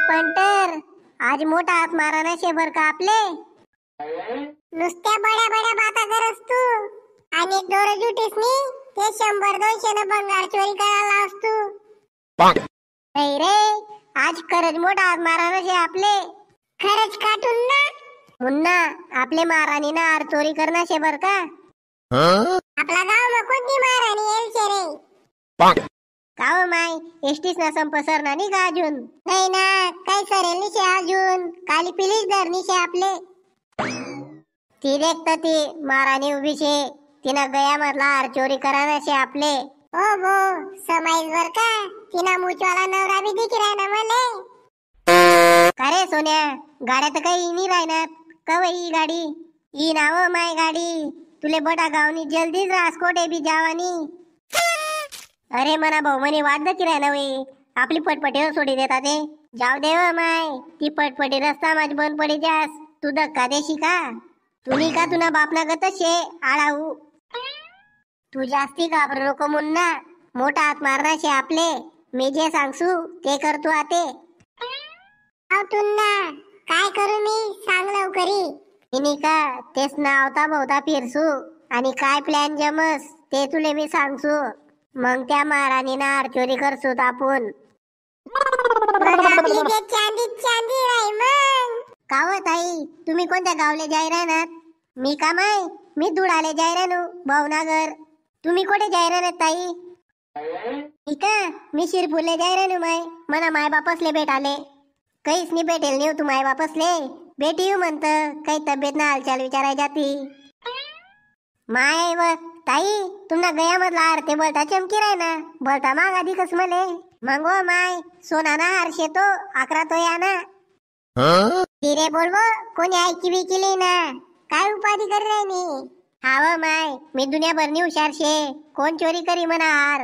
Punter आज मोठा हात मारा ना शेबर का आपले नुसत्या बड्या बड्या बाता करस तू आणि दोर जुटीस नी ते 100-200 न बंगार चोरी करायला लावस तू नाही रे आज खरंच मोठा हात मारा ना शे आपले खरंच काटून ना मुन्ना आपले महाराणी ना आर चोरी करना शे बर का आपला गाव में कोणती महाराणी येईल शे रे काव माय एसटीस ना संप सरना नी का अजून नाही ना काय सरेल निशे अजून काली पिलीच धर निशे आपले ती देखत ती महाराणी उभी शे तिना गया मधला हार चोरी कराना शे आपले ओ वो समाईस बर का तिना मुचवाला नवरा भी दिख रहा ना मले अरे सोन्या गाड्या तर काही नाही राहणार कवई ही गाडी ही नाव माय गाडी तुले बटा गावनी जल्दीच राजकोट बी जावानी अरे मना भाऊ म्हणे वाद की राहना वे आपली पटपटीवर सोडी देता ते जाऊ दे माय ती पटपटी रस्ता माझ बंद पडी जास तू धक्का देशी का तुम्ही का तुना बापना गत शे आळाऊ तू जास्ती घाबरू नको मुन्ना मोठा हात मारना शे आपले मी जे सांगसू ते करतो आते तुन्ना काय करू मी सांग लवकरी इनी का तेच ना आवता भोवता फिरसू आणि काय प्लॅन जमस ते तुले मी सांगसू मग त्या महाराणीना हार चोरी करसू आपण चांदी राही मग कावत आई तुम्ही कोणत्या गावले जाय राहणार मी का माय मी धुळाले जाय राहू भावनागर तुम्ही कोठे जाय राहणार ताई ठीक मी शिरपूरले जाय राहू माय मना माय बापसले भेटाले काहीच नाही भेटेल नाही तू माय बापसले बेटी येऊ म्हणत काही तब्येत ना हालचाल विचाराय जाती माय व ताई तुमना गया मधला हार ते बोलता चमकी राय ना बोलता मागा दिकस मले मंगो माय सोना ना हार शे तो 11 तो या ना धीरे बोलवो कोणी ऐकी बी केली ना काय उपाधी कर रे मी हाव माय मी दुनियाभरनी हुशार शे कोण चोरी करी म्हणा हार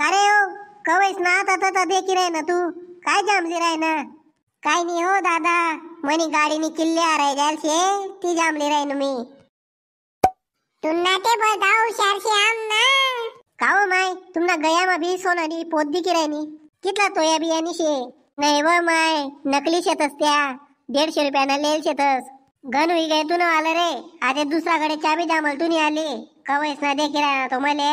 अरे हो कवैस ना आता देखी राय ना तू काय जामली राय ना काय नाही हो दादा मनी गाडीनी किल्ले हाराय जाल शे ती जामली राय ना मी तुमना ते बोलता हुशार शे आम ना काव माय तुमना गया मा भी सोनारी पोत दिकी रायनी कितला तोया बियानी शे नाही व माय नकली शेतस त्या 150 रुपयाना लेल शेतस घन हुई गए तू न आलं रे आज दुसराकडे चाबी दामल तू आली कवैस ना देखी राय ना तो मले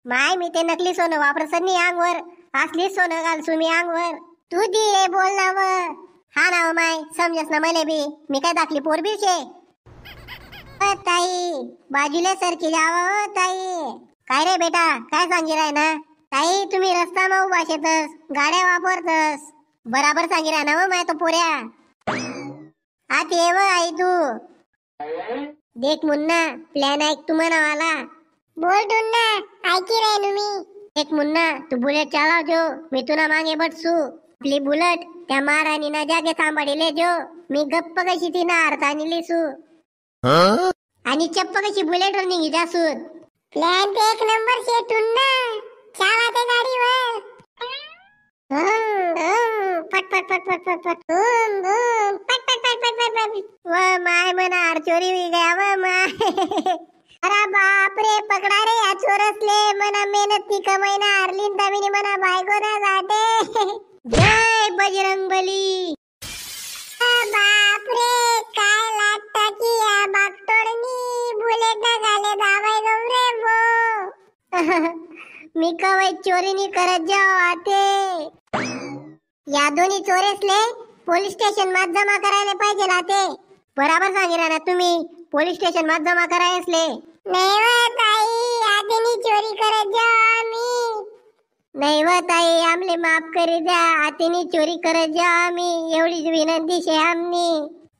माय मी ते नकली सोनं वापरस नाही अंगवर असली सोनं घालसू मी अंगवर तू धीरे बोल ना व हा ना व माय समजस ना मले बी मी काय दाखली पोर बी शे ताई बाजूला सरकी जावा हो ताई काय रे बेटा काय सांगी राय ना ताई तुम्ही रस्ता मा उभा शेतस गाड्या वापरतस बराबर सांगी राय ना व माय तो पोऱ्या आत ये व आई तू देख मुन्ना प्लॅन ऐक तू म्हणा मला बोल टुन्ना ऐकी राय नु मी देख मुन्ना तू बुलेट चालाव जो मी तुला मागे बटसू आपली बुलेट त्या महाराणी ना जागे सांभाळी ले जो मी गप्प कशी ती ना अर्थानी लिसू आणि चप्प कशी बुलेट वर निघी जासून प्लॅन ते 1 नंबर शेटून ना चाला ते गाडीवर पट पट पट पट पट पट पट पट पट पट पट पट व माय मना हार चोरी हुई गया व माय अरे बाप रे पकडा रे या चोरसले मना मेहनत ती कमाई ना हारलीन तमिनी मना बायको ना जाते जय बजरंगबली बाप रे काय लागता की या बागतोडनी बुलेट ना गाले दावाय गम रे वो मी कवय चोरी नी करत जाओ आते या दोन्ही चोरेसले पोलीस स्टेशन मध्ये जमा करायला पाहिजे लाते बराबर सांगितलं ना तुम्ही पोलीस स्टेशन मध्ये जमा करायसले नाही व ताई आधीनी चोरी करत जाओ आम्ही नाही व ताई आमले माफ करी द्या आतेनी चोरी करत जा आम्ही एवढीच विनंती शे आमनी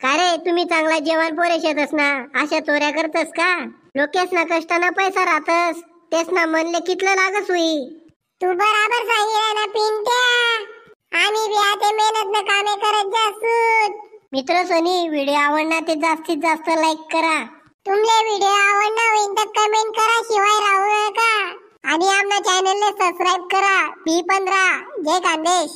का रे तुम्ही चांगला जेवण पोरे शेतस ना अशा चोऱ्या करतस का लोकेस ना कष्टाना पैसा राहतस तेच ना म्हणले कितलं लागस हुई तू बराबर सांगितलं ना पिंट्या आम्ही बी आते मेहनत न कामे करत जासूत मित्र सोनी व्हिडिओ आवडला ते जास्तीत जास्त लाईक करा तुमले व्हिडिओ आवडला होईन तर कमेंट करा शिवाय राहू नका आणि आमना चॅनलने सबस्क्राइब करा P15 जय खानदेश।